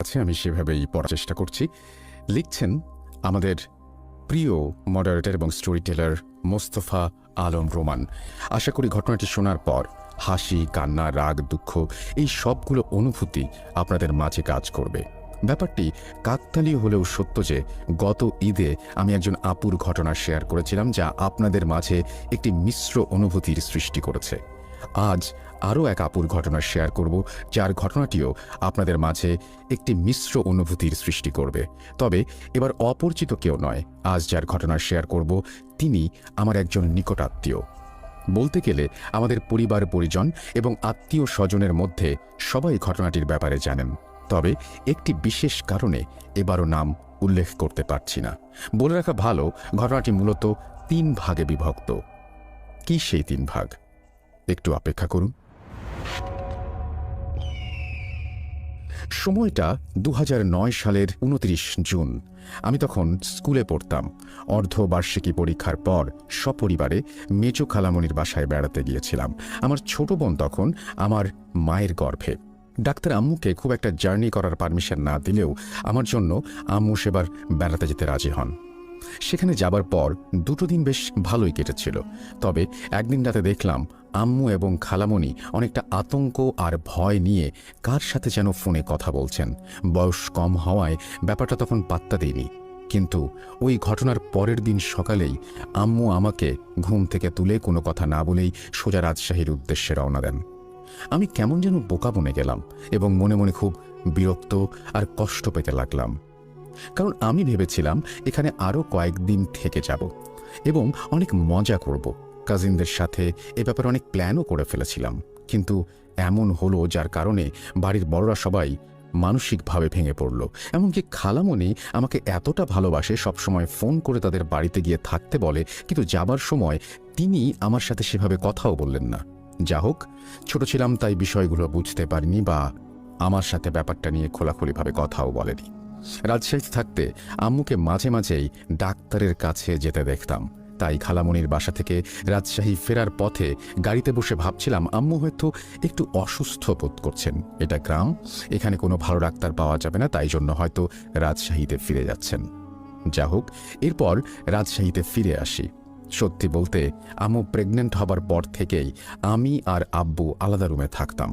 আছে আমি সেভাবেই পড়ার চেষ্টা করছি। লিখছেন আমাদের প্রিয় মডারেটর এবং স্টোরি টেলার মোস্তফা আলম রোমান। আশা করি ঘটনাটি শোনার পর হাসি, কান্না, রাগ, দুঃখ এই সবগুলো অনুভূতি আপনাদের মাঝে কাজ করবে। ব্যাপারটি কাকতালীয় হলেও সত্য যে গত ঈদে আমি একজন আপুর ঘটনা শেয়ার করেছিলাম যা আপনাদের মাঝে একটি মিশ্র অনুভূতির সৃষ্টি করেছে। আজ আরও এক আপুর ঘটনা শেয়ার করব যার ঘটনাটিও আপনাদের মাঝে একটি মিশ্র অনুভূতির সৃষ্টি করবে। তবে এবার অপরিচিত কেউ নয়। আজ যার ঘটনা শেয়ার করব তিনি আমার একজন নিকটাত্মীয়। বলতে গেলে আমাদের পরিবার পরিজন এবং আত্মীয় স্বজনের মধ্যে সবাই ঘটনাটির ব্যাপারে জানেন। তবে একটি বিশেষ কারণে এবারও নাম উল্লেখ করতে পারছি না। বলে রাখা ভালো, ঘটনাটি মূলত 3 ভাগে বিভক্ত। কি সেই 3 ভাগ? একটু অপেক্ষা করুন। সময়টা 2009 সালের 29 জুন। আমি তখন স্কুলে পড়তাম। অর্ধবার্ষিকী পরীক্ষার পর সপরিবারে মেজো খালামণির বাসায় বেড়াতে গিয়েছিলাম। আমার ছোট বোন তখন আমার মায়ের গর্ভে। ডাক্তার আম্মুকে খুব একটা জার্নি করার পারমিশন না দিলেও আমার জন্য আম্মু সেবার বেড়াতে যেতে রাজি হন। সেখানে যাবার পর 2 দিন বেশ ভালোই কেটেছিল। তবে একদিন রাতে দেখলাম আম্মু এবং খালামণি অনেকটা আতঙ্ক আর ভয় নিয়ে কার সাথে যেন ফোনে কথা বলছেন। বয়স কম হওয়ায় ব্যাপারটা তখন পাত্তা দেয়নি। কিন্তু ওই ঘটনার পরের দিন সকালেই আম্মু আমাকে ঘুম থেকে তুলে কোনো কথা না বলেই সোজা রাজশাহীর উদ্দেশ্যে রওনা দেন। আমি কেমন যেন বোকা বনে গেলাম এবং মনে মনে খুব বিরক্ত আর কষ্ট পেতে লাগলাম। কারণ আমি ভেবেছিলাম এখানে আরও কয়েকদিন থেকে যাব এবং অনেক মজা করব। কাজিনদের সাথে এ ব্যাপারে অনেক প্ল্যানও করে ফেলেছিলাম। কিন্তু এমন হলো যার কারণে বাড়ির বড়রা সবাই মানসিকভাবে ভেঙে পড়ল। এমনকি খালামণি আমাকে এতটা ভালোবাসে, সবসময় ফোন করে তাদের বাড়িতে গিয়ে থাকতে বলে, কিন্তু যাবার সময় তিনি আমার সাথে সেভাবে কথাও বললেন না। যা হোক, ছোট ছিলাম তাই বিষয়গুলো বুঝতে পারিনি বা আমার সাথে ব্যাপারটা নিয়ে খোলাখুলিভাবে কথাও বলেনি। রাজশাহীতে থাকতে আম্মুকে মাঝে মাঝেই ডাক্তারের কাছে যেতে দেখতাম। তাই খালামণির বাসা থেকে রাজশাহী ফেরার পথে গাড়িতে বসে ভাবছিলাম আম্মু হয়তো একটু অসুস্থ বোধ করছেন। এটা গ্রাম, এখানে কোনো ভালো ডাক্তার পাওয়া যাবে না, তাই জন্য হয়তো রাজশাহীতে ফিরে যাচ্ছেন। যা হোক, এরপর রাজশাহীতে ফিরে আসি। সত্যি বলতে আম্মু প্রেগনেন্ট হবার পর থেকেই আমি আর আব্বু আলাদা রুমে থাকতাম।